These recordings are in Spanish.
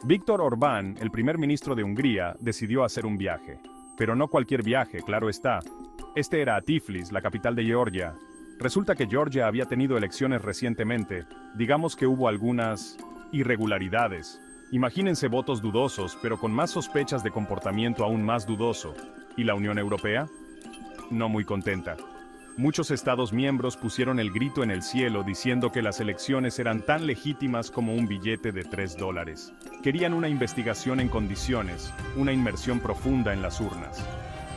Víktor Orbán, el primer ministro de Hungría, decidió hacer un viaje. Pero no cualquier viaje, claro está. Este era a Tiflis, la capital de Georgia. Resulta que Georgia había tenido elecciones recientemente. Digamos que hubo algunas irregularidades. Imagínense votos dudosos, pero con más sospechas de comportamiento aún más dudoso. ¿Y la Unión Europea? No muy contenta. Muchos Estados miembros pusieron el grito en el cielo diciendo que las elecciones eran tan legítimas como un billete de $3. Querían una investigación en condiciones, una inmersión profunda en las urnas.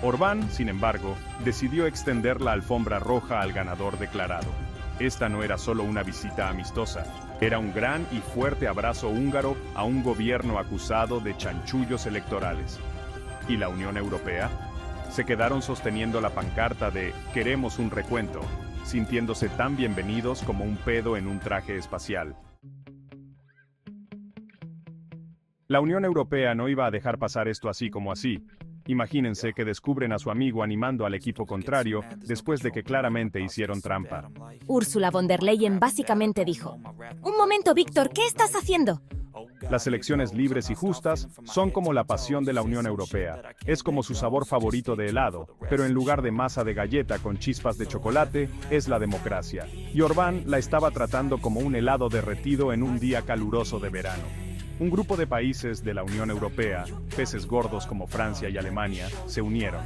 Orbán, sin embargo, decidió extender la alfombra roja al ganador declarado. Esta no era solo una visita amistosa, era un gran y fuerte abrazo húngaro a un gobierno acusado de chanchullos electorales. ¿Y la Unión Europea? Se quedaron sosteniendo la pancarta de «Queremos un recuento», sintiéndose tan bienvenidos como un pedo en un traje espacial. La Unión Europea no iba a dejar pasar esto así como así. Imagínense que descubren a su amigo animando al equipo contrario después de que claramente hicieron trampa. Ursula von der Leyen básicamente dijo: «Un momento, Víctor, ¿qué estás haciendo?» Las elecciones libres y justas son como la pasión de la Unión Europea. Es como su sabor favorito de helado, pero en lugar de masa de galleta con chispas de chocolate, es la democracia. Y Orbán la estaba tratando como un helado derretido en un día caluroso de verano. Un grupo de países de la Unión Europea, peces gordos como Francia y Alemania, se unieron.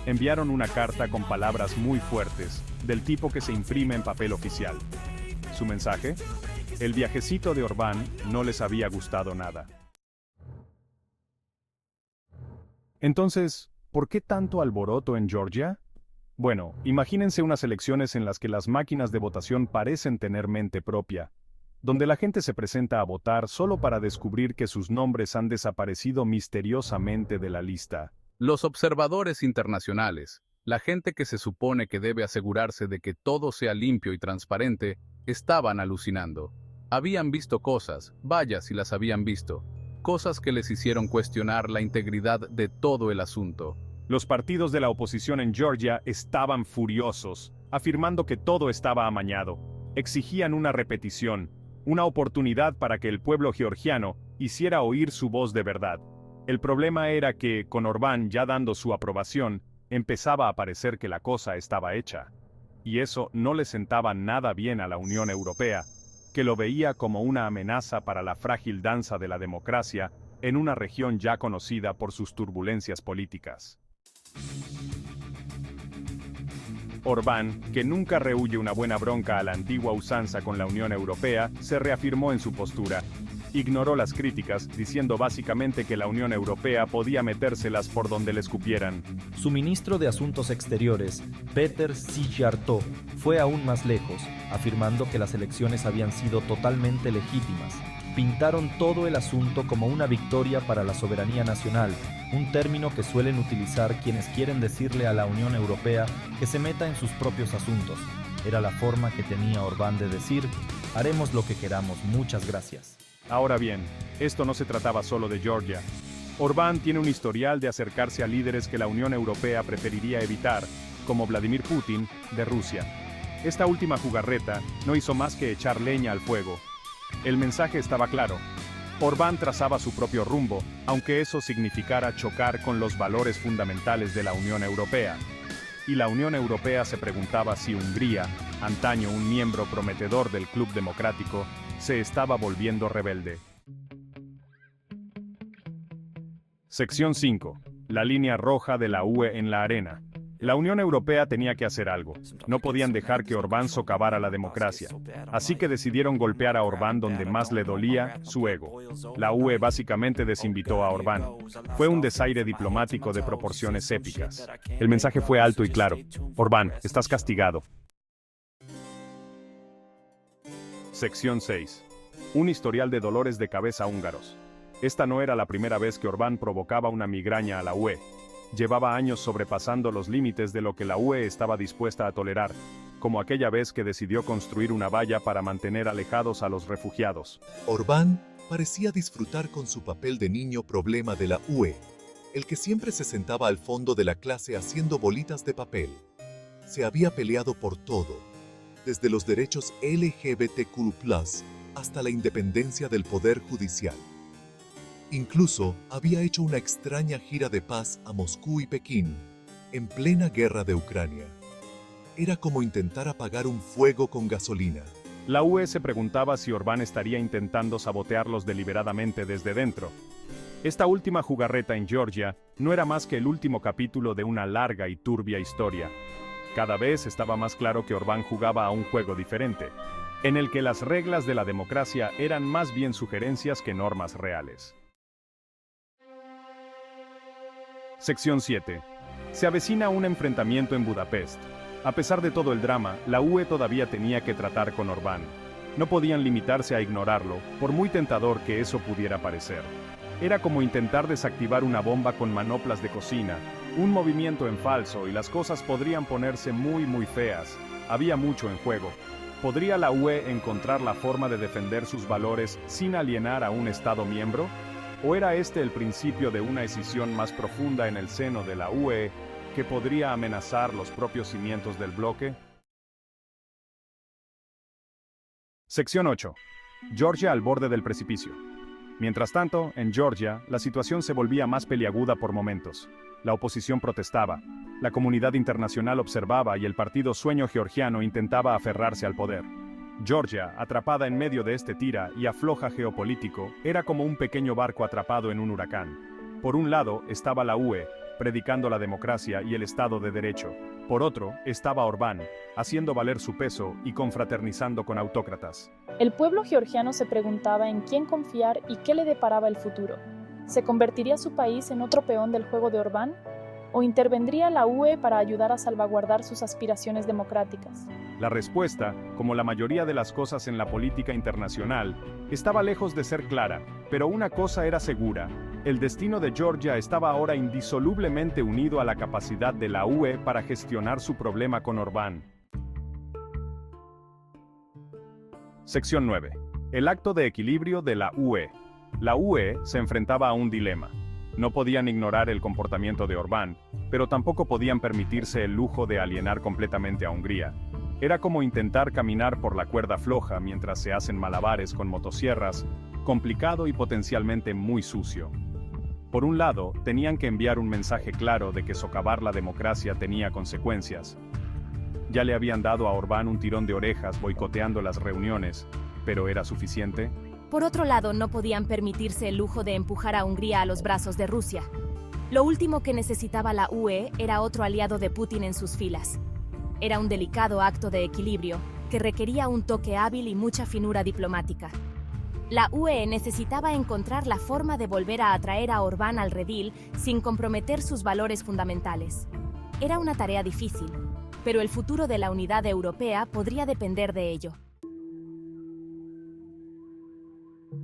Enviaron una carta con palabras muy fuertes, del tipo que se imprime en papel oficial. ¿Su mensaje? El viajecito de Orbán no les había gustado nada. Entonces, ¿por qué tanto alboroto en Georgia? Bueno, imagínense unas elecciones en las que las máquinas de votación parecen tener mente propia, donde la gente se presenta a votar solo para descubrir que sus nombres han desaparecido misteriosamente de la lista. Los observadores internacionales, la gente que se supone que debe asegurarse de que todo sea limpio y transparente, estaban alucinando. Habían visto cosas, vaya si las habían visto, cosas que les hicieron cuestionar la integridad de todo el asunto. Los partidos de la oposición en Georgia estaban furiosos, afirmando que todo estaba amañado. Exigían una repetición, una oportunidad para que el pueblo georgiano hiciera oír su voz de verdad. El problema era que, con Orbán ya dando su aprobación, empezaba a parecer que la cosa estaba hecha. Y eso no le sentaba nada bien a la Unión Europea, que lo veía como una amenaza para la frágil danza de la democracia en una región ya conocida por sus turbulencias políticas. Orbán, que nunca rehúye una buena bronca a la antigua usanza con la Unión Europea, se reafirmó en su postura. Ignoró las críticas, diciendo básicamente que la Unión Europea podía metérselas por donde les cupieran. Su ministro de Asuntos Exteriores, Peter Szijjártó, fue aún más lejos, afirmando que las elecciones habían sido totalmente legítimas. Pintaron todo el asunto como una victoria para la soberanía nacional, un término que suelen utilizar quienes quieren decirle a la Unión Europea que se meta en sus propios asuntos. Era la forma que tenía Orbán de decir: haremos lo que queramos, muchas gracias. Ahora bien, esto no se trataba solo de Georgia. Orbán tiene un historial de acercarse a líderes que la Unión Europea preferiría evitar, como Vladimir Putin, de Rusia. Esta última jugarreta no hizo más que echar leña al fuego. El mensaje estaba claro. Orbán trazaba su propio rumbo, aunque eso significara chocar con los valores fundamentales de la Unión Europea. Y la Unión Europea se preguntaba si Hungría, antaño un miembro prometedor del Club Democrático, se estaba volviendo rebelde. Sección 5. La línea roja de la UE en la arena. La Unión Europea tenía que hacer algo. No podían dejar que Orbán socavara la democracia. Así que decidieron golpear a Orbán donde más le dolía, su ego. La UE básicamente desinvitó a Orbán. Fue un desaire diplomático de proporciones épicas. El mensaje fue alto y claro. Orbán, estás castigado. Sección 6. Un historial de dolores de cabeza húngaros. Esta no era la primera vez que Orbán provocaba una migraña a la UE. Llevaba años sobrepasando los límites de lo que la UE estaba dispuesta a tolerar, como aquella vez que decidió construir una valla para mantener alejados a los refugiados. Orbán parecía disfrutar con su papel de niño problema de la UE, el que siempre se sentaba al fondo de la clase haciendo bolitas de papel. Se había peleado por todo, desde los derechos LGBTQ+, hasta la independencia del poder judicial. Incluso había hecho una extraña gira de paz a Moscú y Pekín, en plena guerra de Ucrania. Era como intentar apagar un fuego con gasolina. La UE se preguntaba si Orbán estaría intentando sabotearlos deliberadamente desde dentro. Esta última jugarreta en Georgia no era más que el último capítulo de una larga y turbia historia. Cada vez estaba más claro que Orbán jugaba a un juego diferente, en el que las reglas de la democracia eran más bien sugerencias que normas reales. Sección 7. Se avecina un enfrentamiento en Budapest. A pesar de todo el drama, la UE todavía tenía que tratar con Orbán. No podían limitarse a ignorarlo, por muy tentador que eso pudiera parecer. Era como intentar desactivar una bomba con manoplas de cocina, un movimiento en falso y las cosas podrían ponerse muy feas. Había mucho en juego. ¿Podría la UE encontrar la forma de defender sus valores sin alienar a un Estado miembro? ¿O era este el principio de una escisión más profunda en el seno de la UE que podría amenazar los propios cimientos del bloque? Sección 8. Georgia al borde del precipicio. Mientras tanto, en Georgia, la situación se volvía más peliaguda por momentos. La oposición protestaba, la comunidad internacional observaba y el partido Sueño Georgiano intentaba aferrarse al poder. Georgia, atrapada en medio de este tira y afloja geopolítico, era como un pequeño barco atrapado en un huracán. Por un lado estaba la UE, predicando la democracia y el Estado de Derecho. Por otro, estaba Orbán, haciendo valer su peso y confraternizando con autócratas. El pueblo georgiano se preguntaba en quién confiar y qué le deparaba el futuro. ¿Se convertiría su país en otro peón del juego de Orbán? ¿O intervendría la UE para ayudar a salvaguardar sus aspiraciones democráticas? La respuesta, como la mayoría de las cosas en la política internacional, estaba lejos de ser clara, pero una cosa era segura: el destino de Georgia estaba ahora indisolublemente unido a la capacidad de la UE para gestionar su problema con Orbán. Sección 9. El acto de equilibrio de la UE. La UE se enfrentaba a un dilema. No podían ignorar el comportamiento de Orbán, pero tampoco podían permitirse el lujo de alienar completamente a Hungría. Era como intentar caminar por la cuerda floja mientras se hacen malabares con motosierras, complicado y potencialmente muy sucio. Por un lado, tenían que enviar un mensaje claro de que socavar la democracia tenía consecuencias. Ya le habían dado a Orbán un tirón de orejas boicoteando las reuniones, pero ¿era suficiente? Por otro lado, no podían permitirse el lujo de empujar a Hungría a los brazos de Rusia. Lo último que necesitaba la UE era otro aliado de Putin en sus filas. Era un delicado acto de equilibrio que requería un toque hábil y mucha finura diplomática. La UE necesitaba encontrar la forma de volver a atraer a Orbán al redil sin comprometer sus valores fundamentales. Era una tarea difícil, pero el futuro de la unidad europea podría depender de ello.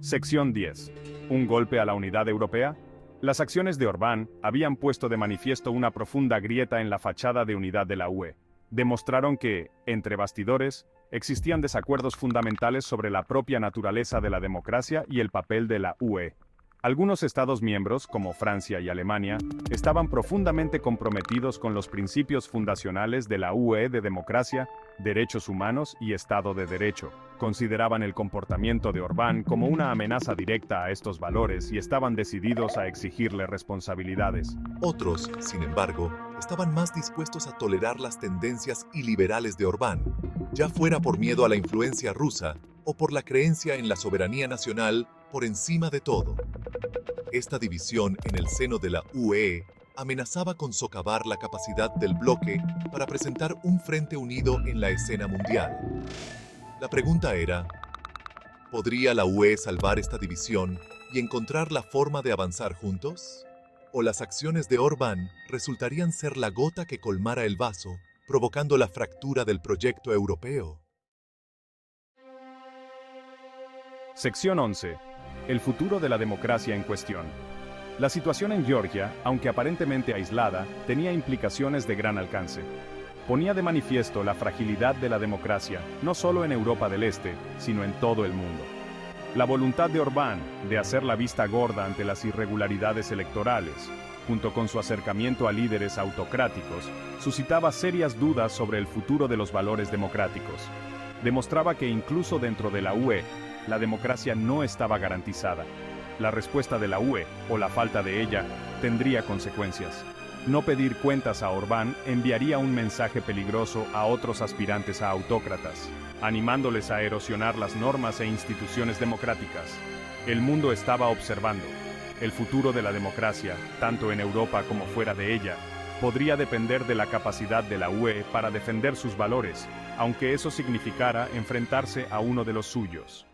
Sección 10. ¿Un golpe a la unidad europea? Las acciones de Orbán habían puesto de manifiesto una profunda grieta en la fachada de unidad de la UE. Demostraron que, entre bastidores, existían desacuerdos fundamentales sobre la propia naturaleza de la democracia y el papel de la UE. Algunos Estados miembros, como Francia y Alemania, estaban profundamente comprometidos con los principios fundacionales de la UE de democracia, derechos humanos y Estado de Derecho. Consideraban el comportamiento de Orbán como una amenaza directa a estos valores y estaban decididos a exigirle responsabilidades. Otros, sin embargo, estaban más dispuestos a tolerar las tendencias iliberales de Orbán, ya fuera por miedo a la influencia rusa o por la creencia en la soberanía nacional por encima de todo. Esta división en el seno de la UE amenazaba con socavar la capacidad del bloque para presentar un frente unido en la escena mundial. La pregunta era, ¿podría la UE salvar esta división y encontrar la forma de avanzar juntos? ¿O las acciones de Orbán resultarían ser la gota que colmara el vaso, provocando la fractura del proyecto europeo? Sección 11. El futuro de la democracia en cuestión. La situación en Georgia, aunque aparentemente aislada, tenía implicaciones de gran alcance. Ponía de manifiesto la fragilidad de la democracia, no solo en Europa del Este, sino en todo el mundo. La voluntad de Orbán de hacer la vista gorda ante las irregularidades electorales, junto con su acercamiento a líderes autocráticos, suscitaba serias dudas sobre el futuro de los valores democráticos. Demostraba que incluso dentro de la UE, la democracia no estaba garantizada. La respuesta de la UE, o la falta de ella, tendría consecuencias. No pedir cuentas a Orbán enviaría un mensaje peligroso a otros aspirantes a autócratas, animándoles a erosionar las normas e instituciones democráticas. El mundo estaba observando. El futuro de la democracia, tanto en Europa como fuera de ella, podría depender de la capacidad de la UE para defender sus valores, aunque eso significara enfrentarse a uno de los suyos.